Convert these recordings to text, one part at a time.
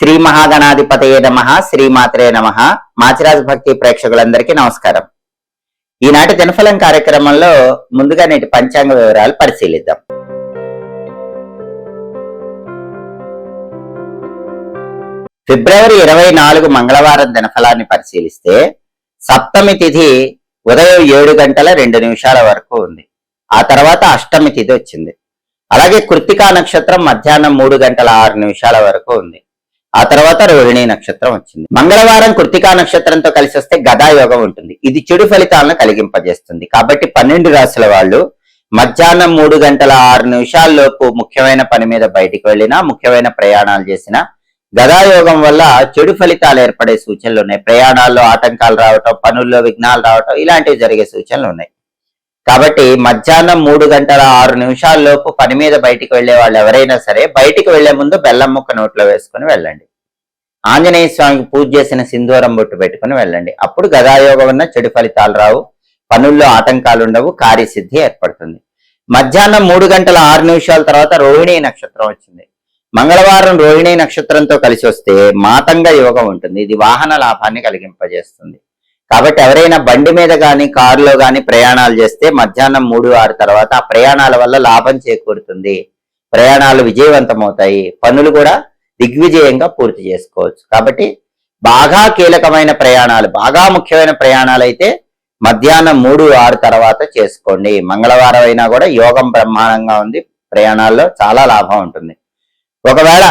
శ్రీ మహాగణాధిపతయే నమః, శ్రీమాత్రే నమః. మాచిరాజ్ భక్తి ప్రేక్షకులందరికీ నమస్కారం. ఈనాటి దినఫలం కార్యక్రమంలో ముందుగా నేటి పంచాంగ వివరాలు పరిశీలిద్దాం. ఫిబ్రవరి 24 మంగళవారం దినఫలాన్ని పరిశీలిస్తే సప్తమి తిథి ఉదయం 7:02 వరకు ఉంది. ఆ తర్వాత అష్టమి తిథి వచ్చింది. అలాగే కృత్తికా నక్షత్రం మధ్యాహ్నం 3:06 వరకు ఉంది. ఆ తర్వాత రోహిణీ నక్షత్రం వచ్చింది. మంగళవారం కృత్తికా నక్షత్రంతో కలిసి వస్తే గదాయోగం ఉంటుంది. ఇది చెడు ఫలితాలను కలిగింపజేస్తుంది. కాబట్టి 12 రాశుల వాళ్ళు మధ్యాహ్నం 3:06 లోపు ముఖ్యమైన పని మీద బయటికి వెళ్ళినా, ముఖ్యమైన ప్రయాణాలు చేసినా గదాయోగం వల్ల చెడు ఫలితాలు ఏర్పడే సూచనలు ఉన్నాయి. ప్రయాణాల్లో ఆటంకాలు రావటం, పనుల్లో విఘ్నాలు రావటం, ఇలాంటివి జరిగే సూచనలు ఉన్నాయి. కాబట్టి మధ్యాహ్నం 3:06 లోపు పని మీద బయటికి వెళ్లే వాళ్ళు ఎవరైనా సరే బయటికి వెళ్లే ముందు బెల్లం ముక్క నోట్లో వేసుకుని వెళ్ళండి. ఆంజనేయ స్వామికి పూజ చేసిన సింధూరం బొట్టు పెట్టుకుని వెళ్ళండి. అప్పుడు గదాయోగం ఉన్న చెడు ఫలితాలు రావు, పనుల్లో ఆటంకాలు ఉండవు, కార్యసిద్ధి ఏర్పడుతుంది. మధ్యాహ్నం 3:06 తర్వాత రోహిణీ నక్షత్రం వచ్చింది. మంగళవారం రోహిణీ నక్షత్రంతో కలిసి వస్తే మాతంగ యోగం ఉంటుంది. ఇది వాహన లాభాన్ని కలిగింపజేస్తుంది. కాబట్టి ఎవరైనా బండి మీద గాని కారులో గాని ప్రయాణాలు చేస్తే మధ్యాహ్నం 3-6 తర్వాత ఆ ప్రయాణాల వల్ల లాభం చేకూరుతుంది. ప్రయాణాలు విజయవంతమవుతాయి, పనులు కూడా దిగ్విజయంగా పూర్తి చేసుకోవచ్చు. కాబట్టి బాగా కీలకమైన ప్రయాణాలు, బాగా ముఖ్యమైన ప్రయాణాలు అయితే మధ్యాహ్నం 3-6 తర్వాత చేసుకోండి. మంగళవారం అయినా కూడా యోగం బ్రహ్మాండంగా ఉంది, ప్రయాణాల్లో చాలా లాభం ఉంటుంది. ఒకవేళ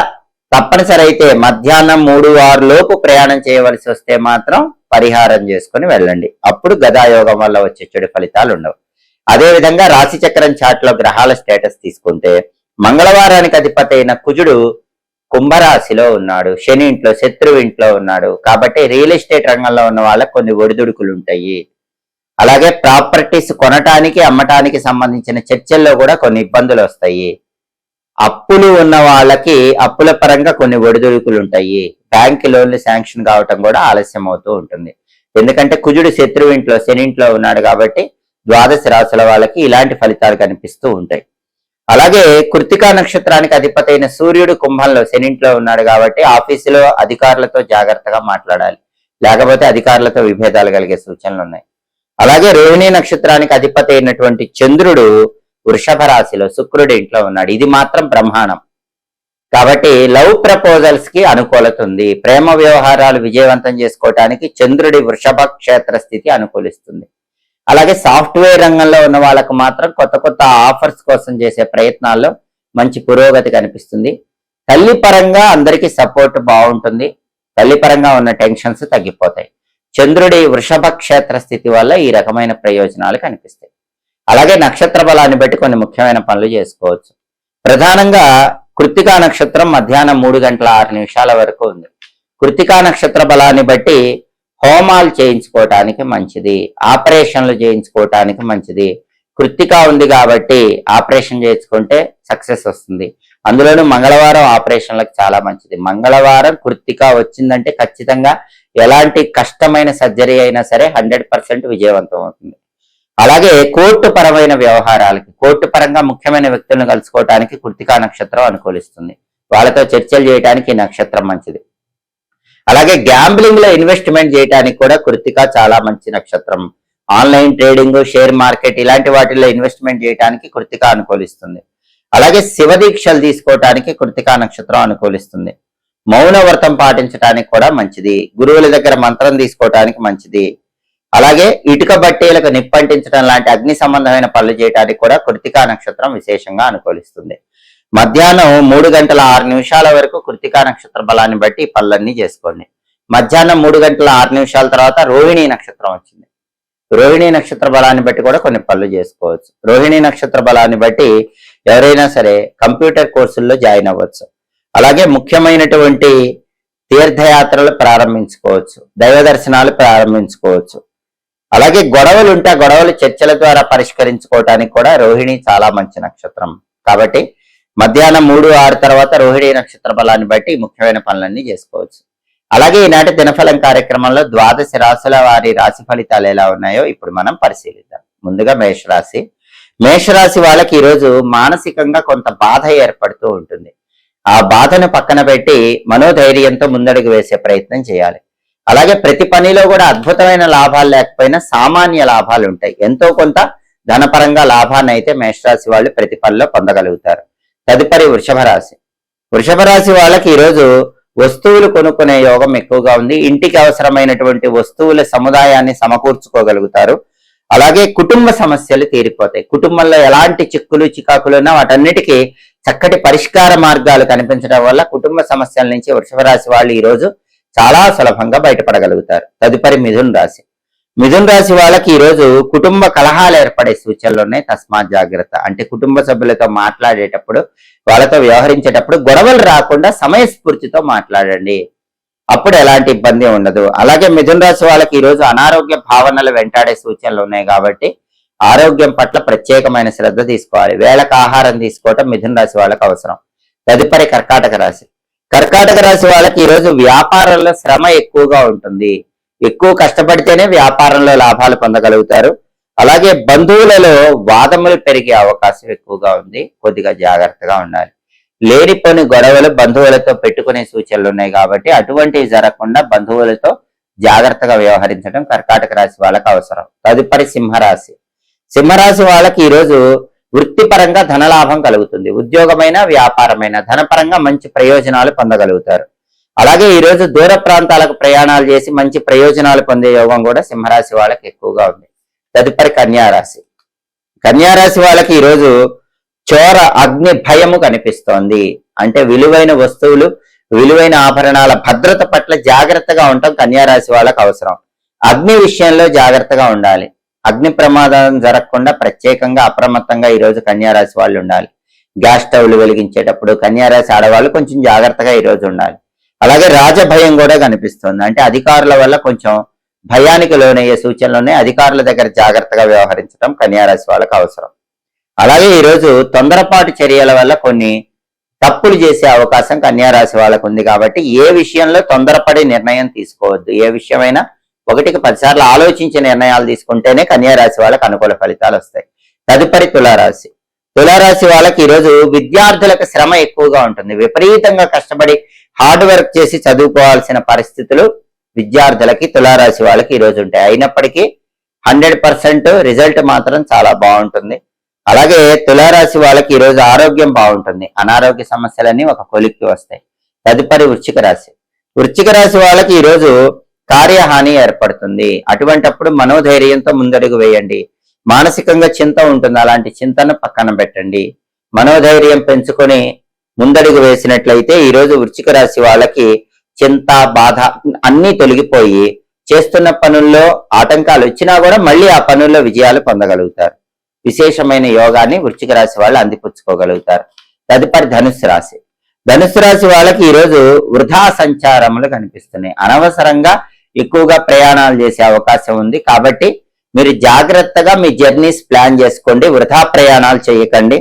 తప్పనిసరి అయితే మధ్యాహ్నం 3-6 లోపు ప్రయాణం చేయవలసి వస్తే మాత్రం పరిహారం చేసుకుని వెళ్ళండి. అప్పుడు గదాయోగం వల్ల వచ్చే చెడు ఫలితాలు ఉండవు. అదేవిధంగా రాశి చక్రం చాట్ లో గ్రహాల స్టేటస్ తీసుకుంటే మంగళవారానికి అధిపతి అయిన కుజుడు కుంభరాశిలో ఉన్నాడు, శని ఇంట్లో, శత్రువు ఇంట్లో ఉన్నాడు. కాబట్టి రియల్ ఎస్టేట్ రంగంలో ఉన్న వాళ్ళకి కొన్ని ఒడిదుడుకులు ఉంటాయి. అలాగే ప్రాపర్టీస్ కొనటానికి అమ్మటానికి సంబంధించిన చర్చల్లో కూడా కొన్ని ఇబ్బందులు వస్తాయి. అప్పులు ఉన్న వాళ్ళకి అప్పుల పరంగా కొన్ని ఒడిదుడుకులు ఉంటాయి. బ్యాంక్ లోన్లు శాంక్షన్ కావటం కూడా ఆలస్యం అవుతూ ఉంటుంది. ఎందుకంటే కుజుడు శత్రువు ఇంట్లో, శని ఇంట్లో ఉన్నాడు. కాబట్టి ద్వాదశ రాశుల వాళ్ళకి ఇలాంటి ఫలితాలు కనిపిస్తూ ఉంటాయి. అలాగే కృత్తికా నక్షత్రానికి అధిపతి అయిన సూర్యుడు కుంభంలో, శని ఇంట్లో ఉన్నాడు. కాబట్టి ఆఫీసులో అధికారులతో జాగ్రత్తగా మాట్లాడాలి, లేకపోతే అధికారులతో విభేదాలు కలిగే సూచనలు ఉన్నాయి. అలాగే రోహిణీ నక్షత్రానికి అధిపతి అయినటువంటి చంద్రుడు వృషభ రాశిలో, శుక్రుడి ఇంట్లో ఉన్నాడు. ఇది మాత్రం బ్రహ్మాండం. కాబట్టి లవ్ ప్రపోజల్స్ కి అనుకూలత ఉంది. ప్రేమ వ్యవహారాలు విజయవంతం చేసుకోవటానికి చంద్రుడి వృషభ క్షేత్ర స్థితి అనుకూలిస్తుంది. అలాగే సాఫ్ట్వేర్ రంగంలో ఉన్న వాళ్ళకు మాత్రం కొత్త కొత్త ఆఫర్స్ కోసం చేసే ప్రయత్నాల్లో మంచి పురోగతి కనిపిస్తుంది. తల్లి పరంగా అందరికీ సపోర్ట్ బాగుంటుంది. తల్లి పరంగా ఉన్న టెన్షన్స్ తగ్గిపోతాయి. చంద్రుడి వృషభ క్షేత్ర స్థితి వల్ల ఈ రకమైన ప్రయోజనాలు కనిపిస్తాయి. అలాగే నక్షత్ర బలాన్ని బట్టి కొన్ని ముఖ్యమైన పనులు చేసుకోవచ్చు. ప్రధానంగా కృత్తికా నక్షత్రం మధ్యాహ్నం 3:06 వరకు ఉంది. కృత్తికా నక్షత్ర బలాన్ని బట్టి హోమాలు చేయించుకోవటానికి మంచిది, ఆపరేషన్లు చేయించుకోవటానికి మంచిది. కృత్తికా ఉంది కాబట్టి ఆపరేషన్ చేయించుకుంటే సక్సెస్ వస్తుంది. అందులోనూ మంగళవారం ఆపరేషన్లకు చాలా మంచిది. మంగళవారం కృత్తికా వచ్చిందంటే ఖచ్చితంగా ఎలాంటి కష్టమైన సర్జరీ అయినా సరే 100% విజయవంతం అవుతుంది. అలాగే కోర్టు పరమైన వ్యవహారాలకి, కోర్టు పరంగా ముఖ్యమైన వ్యక్తులను కలుసుకోవటానికి కృత్తికా నక్షత్రం అనుకూలిస్తుంది. వాళ్ళతో చర్చలు చేయడానికి ఈ నక్షత్రం మంచిది. అలాగే గ్యాంబ్లింగ్ లో ఇన్వెస్ట్మెంట్ చేయడానికి కూడా కృత్తికా చాలా మంచి నక్షత్రం. ఆన్లైన్ ట్రేడింగ్, షేర్ మార్కెట్ ఇలాంటి వాటిల్లో ఇన్వెస్ట్మెంట్ చేయడానికి కృత్తికా అనుకూలిస్తుంది. అలాగే శివ దీక్షలు తీసుకోవటానికి కృత్తికా నక్షత్రం అనుకూలిస్తుంది. మౌన వ్రతం పాటించడానికి కూడా మంచిది. గురువుల దగ్గర మంత్రం తీసుకోవటానికి మంచిది. అలాగే ఇటుక బట్టీలకు నిప్పంటించడం లాంటి అగ్ని సంబంధమైన పనులు చేయడానికి కూడా కృత్తికా నక్షత్రం విశేషంగా అనుకూలిస్తుంది. మధ్యాహ్నం 3:06 వరకు కృత్తికా నక్షత్ర బలాన్ని బట్టి ఈ పనులన్నీ చేసుకోండి. మధ్యాహ్నం 3:06 తర్వాత రోహిణీ నక్షత్రం వచ్చింది. రోహిణీ నక్షత్ర బలాన్ని బట్టి కూడా కొన్ని పనులు చేసుకోవచ్చు. రోహిణీ నక్షత్ర బలాన్ని బట్టి ఎవరైనా సరే కంప్యూటర్ కోర్సుల్లో జాయిన్ అవ్వచ్చు. అలాగే ముఖ్యమైనటువంటి తీర్థయాత్రలు ప్రారంభించుకోవచ్చు, దైవ దర్శనాలు ప్రారంభించుకోవచ్చు. అలాగే గొడవలు ఉంటే గొడవలు చర్చల ద్వారా పరిష్కరించుకోవటానికి కూడా రోహిణి చాలా మంచి నక్షత్రం. కాబట్టి మధ్యాహ్నం 3-6 తర్వాత రోహిణీ నక్షత్ర బలాన్ని బట్టి ముఖ్యమైన పనులన్నీ చేసుకోవచ్చు. అలాగే ఈనాటి దినఫలం కార్యక్రమంలో ద్వాదశ రాశుల వారి రాశి ఫలితాలు ఎలా ఉన్నాయో ఇప్పుడు మనం పరిశీలిద్దాం. ముందుగా మేషరాశి. మేషరాశి వాళ్ళకి ఈరోజు మానసికంగా కొంత బాధ ఏర్పడుతూ ఉంటుంది. ఆ బాధను పక్కన పెట్టి మనోధైర్యంతో ముందడుగు వేసే ప్రయత్నం చేయాలి. అలాగే ప్రతి పనిలో కూడా అద్భుతమైన లాభాలు లేకపోయినా సామాన్య లాభాలు ఉంటాయి. ఎంతో కొంత ధనపరంగా లాభాన్ని అయితే మేషరాశి వాళ్ళు ప్రతి పనిలో పొందగలుగుతారు. తదుపరి వృషభ రాశి. వృషభ రాశి వాళ్ళకి ఈరోజు వస్తువులు కొనుక్కునే యోగం ఎక్కువగా ఉంది. ఇంటికి అవసరమైనటువంటి వస్తువుల సముదాయాన్ని సమకూర్చుకోగలుగుతారు. అలాగే కుటుంబ సమస్యలు తీరిపోతాయి. కుటుంబంలో ఎలాంటి చిక్కులు చికాకులు ఉన్నా వాటన్నిటికీ చక్కటి పరిష్కార మార్గాలు కనిపించడం వల్ల కుటుంబ సమస్యల నుంచి వృషభ రాశి వాళ్ళు ఈ రోజు చాలా సులభంగా బయటపడగలుగుతారు. తదుపరి మిథున రాశి. మిథున రాశి వాళ్ళకి ఈరోజు కుటుంబ కలహాలు ఏర్పడే సూచనలు ఉన్నాయి. తస్మాత్ జాగ్రత్త. అంటే కుటుంబ సభ్యులతో మాట్లాడేటప్పుడు, వాళ్ళతో వ్యవహరించేటప్పుడు గొడవలు రాకుండా సమయస్ఫూర్తితో మాట్లాడండి. అప్పుడు ఎలాంటి ఇబ్బంది ఉండదు. అలాగే మిథున రాశి వాళ్ళకి ఈరోజు అనారోగ్య భావనలు వెంటాడే సూచనలు ఉన్నాయి కాబట్టి ఆరోగ్యం పట్ల ప్రత్యేకమైన శ్రద్ధ తీసుకోవాలి. వేళకు ఆహారం తీసుకోవటం మిథున రాశి వాళ్ళకి అవసరం. తదుపరి కర్కాటక రాశి. కర్కాటక రాశి వాళ్ళకి ఈరోజు వ్యాపారంలో శ్రమ ఎక్కువగా ఉంటుంది. ఎక్కువ కష్టపడితేనే వ్యాపారంలో లాభాలు పొందగలుగుతారు. అలాగే బంధువులలో వాదములు పెరిగే అవకాశం ఎక్కువగా ఉంది. కొద్దిగా జాగ్రత్తగా ఉండాలి. లేనిపోని గొడవలు బంధువులతో పెట్టుకునే సూచనలు ఉన్నాయి కాబట్టి అటువంటివి జరగకుండా బంధువులతో జాగ్రత్తగా వ్యవహరించడం కర్కాటక రాశి వాళ్ళకి అవసరం. తదుపరి సింహరాశి. సింహరాశి వాళ్ళకి ఈరోజు వృత్తిపరంగా ధనలాభం కలుగుతుంది. ఉద్యోగమైన వ్యాపారమైన ధనపరంగా మంచి ప్రయోజనాలు పొందగలుగుతారు. అలాగే ఈరోజు దూర ప్రాంతాలకు ప్రయాణాలు చేసి మంచి ప్రయోజనాలు పొందే యోగం కూడా సింహరాశి వాళ్ళకి ఎక్కువగా ఉంది. తదుపరి కన్యారాశి. కన్యారాశి వాళ్ళకి ఈరోజు చోర అగ్ని భయము కనిపిస్తోంది. అంటే విలువైన వస్తువులు, విలువైన ఆభరణాల భద్రత పట్ల జాగ్రత్తగా ఉండటం కన్యారాశి వాళ్ళకి అవసరం. అగ్ని విషయంలో జాగ్రత్తగా ఉండాలి. అగ్ని ప్రమాదం జరగకుండా ప్రత్యేకంగా అప్రమత్తంగా ఈరోజు కన్యారాశి వాళ్ళు ఉండాలి. గ్యాస్ స్టవ్లు వెలిగించేటప్పుడు కన్యారాశి ఆడవాళ్ళు కొంచెం జాగ్రత్తగా ఈరోజు ఉండాలి. అలాగే రాజభయం కూడా కనిపిస్తుంది. అంటే అధికారుల వల్ల కొంచెం భయానికి లోనయ్యే సూచనలు ఉన్నాయి. అధికారుల దగ్గర జాగ్రత్తగా వ్యవహరించడం కన్యారాశి వాళ్ళకి అవసరం. అలాగే ఈరోజు తొందరపాటు చర్యల వల్ల కొన్ని తప్పులు చేసే అవకాశం కన్యారాశి వాళ్ళకు ఉంది కాబట్టి ఏ విషయంలో తొందరపడి నిర్ణయం తీసుకోవద్దు. ఏ విషయమైనా 1కి 10 సార్లు ఆలోచించి నిర్ణయాలు తీసుకుంటేనే కన్యారాశి వాళ్ళకి అనుకూల ఫలితాలు వస్తాయి. తదుపరి తులారాశి. తులారాశి వాళ్ళకి ఈరోజు విద్యార్థులకు శ్రమ ఎక్కువగా ఉంటుంది. విపరీతంగా కష్టపడి హార్డ్ వర్క్ చేసి చదువుకోవాల్సిన పరిస్థితులు విద్యార్థులకి తులారాశి వాళ్ళకి ఈరోజు ఉంటాయి. అయినప్పటికీ 100% రిజల్ట్ మాత్రం చాలా బాగుంటుంది. అలాగే తులారాశి వాళ్ళకి ఈరోజు ఆరోగ్యం బాగుంటుంది. అనారోగ్య సమస్యలన్నీ ఒక కొలిక్కి వస్తాయి. తదుపరి వృశ్చిక రాశి. వృశ్చిక రాశి వాళ్ళకి ఈరోజు కార్యహాని ఏర్పడుతుంది. అటువంటప్పుడు మనోధైర్యంతో ముందడుగు వేయండి. మానసికంగా చింత ఉంటుంది. అలాంటి చింతను పక్కన పెట్టండి. మనోధైర్యం పెంచుకొని ముందడుగు వేసినట్లయితే ఈరోజు వృశ్చిక రాశి వాళ్ళకి చింత, బాధ అన్నీ తొలగిపోయి చేస్తున్న పనుల్లో ఆటంకాలు వచ్చినా కూడా మళ్ళీ ఆ పనుల్లో విజయాలు పొందగలుగుతారు. విశేషమైన యోగాన్ని వృశ్చిక రాశి వాళ్ళు అందిపుచ్చుకోగలుగుతారు. తదుపరి ధనుస్సు రాశి. ధనుస్సు రాశి వాళ్ళకి ఈరోజు వృధా సంచారములు కనిపిస్తున్నాయి. అనవసరంగా ఎక్కువగా ప్రయాణాలు చేసే అవకాశం ఉంది కాబట్టి మీరు జాగ్రత్తగా మీ జర్నీస్ ప్లాన్ చేసుకోండి. వృధా ప్రయాణాలు చేయకండి.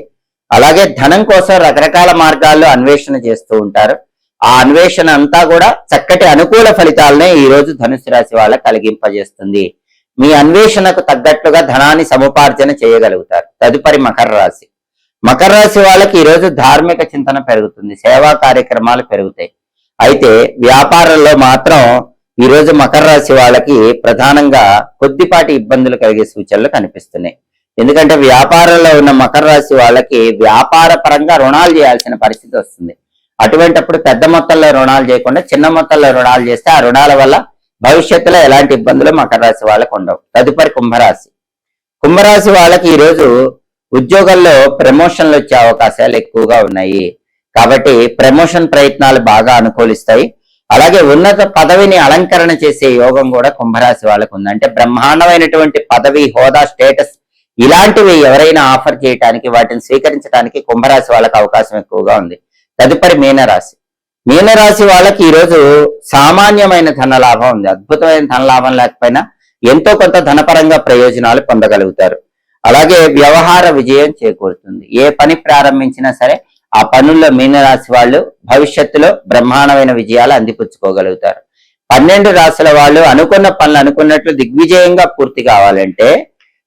అలాగే ధనం కోసం రకరకాల మార్గాల్లో అన్వేషణ చేస్తూ ఉంటారు. ఆ అన్వేషణ అంతా కూడా చక్కటి అనుకూల ఫలితాలనే ఈ రోజు ధనుసు రాశి వాళ్ళకి కలిగింపజేస్తుంది. మీ అన్వేషణకు తగ్గట్లుగా ధనాన్ని సముపార్జన చేయగలుగుతారు. తదుపరి మకర రాశి. మకర రాశి వాళ్ళకి ఈరోజు ధార్మిక చింతన పెరుగుతుంది. సేవా కార్యక్రమాలు పెరుగుతాయి. అయితే వ్యాపారంలో మాత్రం ఈరోజు మకర రాశి వాళ్ళకి ప్రధానంగా కొద్దిపాటి ఇబ్బందులు కలిగే సూచనలు కనిపిస్తున్నాయి. ఎందుకంటే వ్యాపారంలో ఉన్న మకర రాశి వాళ్ళకి వ్యాపార పరంగా రుణాలు చేయాల్సిన పరిస్థితి వస్తుంది. అటువంటిప్పుడు పెద్ద మొత్తంలో రుణాలు చేయకుండా చిన్న మొత్తంలో రుణాలు చేస్తే ఆ రుణాల వల్ల భవిష్యత్తులో ఎలాంటి ఇబ్బందులు మకర రాశి వాళ్ళకు ఉండవు. తదుపరి కుంభరాశి. కుంభరాశి వాళ్ళకి ఈరోజు ఉద్యోగంలో ప్రమోషన్లు వచ్చే అవకాశాలు ఎక్కువగా ఉన్నాయి. కాబట్టి ప్రమోషన్ ప్రయత్నాలు బాగా అనుకూలిస్తాయి. అలాగే ఉన్నత పదవిని అలంకరణ చేసే యోగం కూడా కుంభరాశి వాళ్ళకు ఉంది. అంటే బ్రహ్మాండమైనటువంటి పదవి, హోదా, స్టేటస్ ఇలాంటివి ఎవరైనా ఆఫర్ చేయడానికి, వాటిని స్వీకరించడానికి కుంభరాశి వాళ్ళకి అవకాశం ఎక్కువగా ఉంది. తదుపరి మీనరాశి. మీనరాశి వాళ్ళకి ఈరోజు సామాన్యమైన ధనలాభం ఉంది. అద్భుతమైన ధనలాభం లేకపోయినా ఎంతో కొంత ధనపరంగా ప్రయోజనాలు పొందగలుగుతారు. అలాగే వ్యవహార విజయం చేకూరుతుంది. ఏ పని ప్రారంభించినా సరే ఆ పనుల్లో మీనరాశి వాళ్ళు భవిష్యత్తులో బ్రహ్మాండమైన విజయాలు అందిపుచ్చుకోగలుగుతారు. 12 రాశుల వాళ్ళు అనుకున్న పనులు అనుకున్నట్లు దిగ్విజయంగా పూర్తి కావాలంటే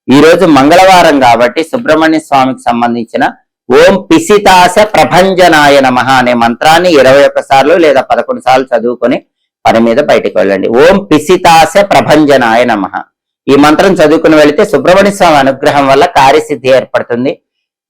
ఈ రోజు మంగళవారం కాబట్టి సుబ్రహ్మణ్య స్వామికి సంబంధించిన ఓం పిసితాస ప్రభంజనాయ నమః అనే మంత్రాన్ని 21 సార్లు లేదా 11 సార్లు చదువుకొని పని మీద బయటకు వెళ్ళండి. ఓం పిసితాస ప్రభంజనాయ నమః ఈ మంత్రం చదువుకుని వెళితే సుబ్రహ్మణ్య స్వామి అనుగ్రహం వల్ల కార్యసిద్ధి ఏర్పడుతుంది.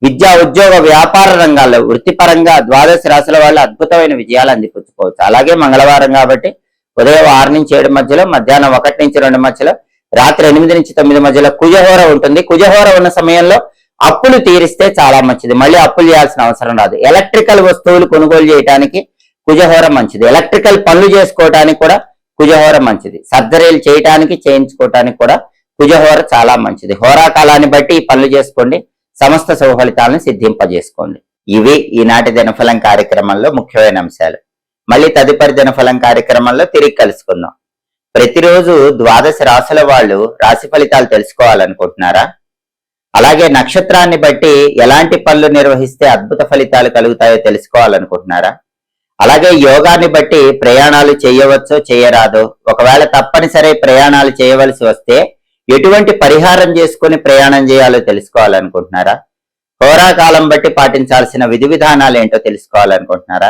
విద్యా, ఉద్యోగ, వ్యాపార రంగాల్లో వృత్తిపరంగా ద్వాదశ రాశుల వాళ్ళు అద్భుతమైన విజయాలు అందిపుచ్చుకోవచ్చు. అలాగే మంగళవారం కాబట్టి ఉదయం 6 నుంచి 7 మధ్యలో, మధ్యాహ్నం 1 నుంచి 2 మధ్యలో, రాత్రి 8 నుంచి 9 మధ్యలో కుజహోర ఉంటుంది. కుజహోర ఉన్న సమయంలో అప్పులు తీరిస్తే చాలా మంచిది. మళ్ళీ అప్పులు చేయాల్సిన అవసరం రాదు. ఎలక్ట్రికల్ వస్తువులు కొనుగోలు చేయడానికి కుజహోర మంచిది. ఎలక్ట్రికల్ పనులు చేసుకోవడానికి కూడా కుజహోర మంచిది. సర్జరీలు చేయటానికి, చేయించుకోవటానికి కూడా కుజహోర చాలా మంచిది. హోరాకాలాన్ని బట్టి ఈ పనులు చేసుకోండి. సమస్త శుభ ఫలితాలను సిద్ధింపజేసుకోండి. ఇవి ఈనాటి దినఫలం కార్యక్రమంలో ముఖ్యమైన అంశాలు. మళ్ళీ తదుపరి దినఫలం కార్యక్రమంలో తిరిగి కలుసుకుందాం. ప్రతిరోజు ద్వాదశ రాశుల వాళ్ళు రాశి ఫలితాలు తెలుసుకోవాలనుకుంటున్నారా? అలాగే నక్షత్రాన్ని బట్టి ఎలాంటి పనులు నిర్వహిస్తే అద్భుత ఫలితాలు కలుగుతాయో తెలుసుకోవాలనుకుంటున్నారా? అలాగే యోగాన్ని బట్టి ప్రయాణాలు చేయవచ్చో చేయరాదో, ఒకవేళ తప్పనిసరి ప్రయాణాలు చేయవలసి వస్తే ఎటువంటి పరిహారం చేసుకుని ప్రయాణం చేయాలో తెలుసుకోవాలనుకుంటున్నారా? హోరాకాలం బట్టి పాటించాల్సిన విధి విధానాలు ఏంటో తెలుసుకోవాలనుకుంటున్నారా?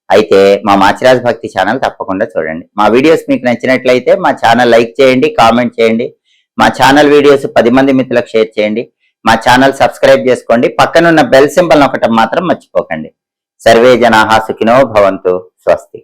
అయితే మా మాచిరాజ్ భక్తి ఛానల్ తప్పకుండా చూడండి. మా వీడియోస్ మీకు నచ్చినట్లయితే మా ఛానల్ లైక్ చేయండి, కామెంట్ చేయండి. మా ఛానల్ వీడియోస్ 10 మంది మిత్రులకు షేర్ చేయండి. మా ఛానల్ సబ్స్క్రైబ్ చేసుకోండి. పక్కనున్న బెల్ సింబల్ నొక్కటం మాత్రం మర్చిపోకండి. సర్వే జనాః సుఖినో భవంతు. స్వస్తి.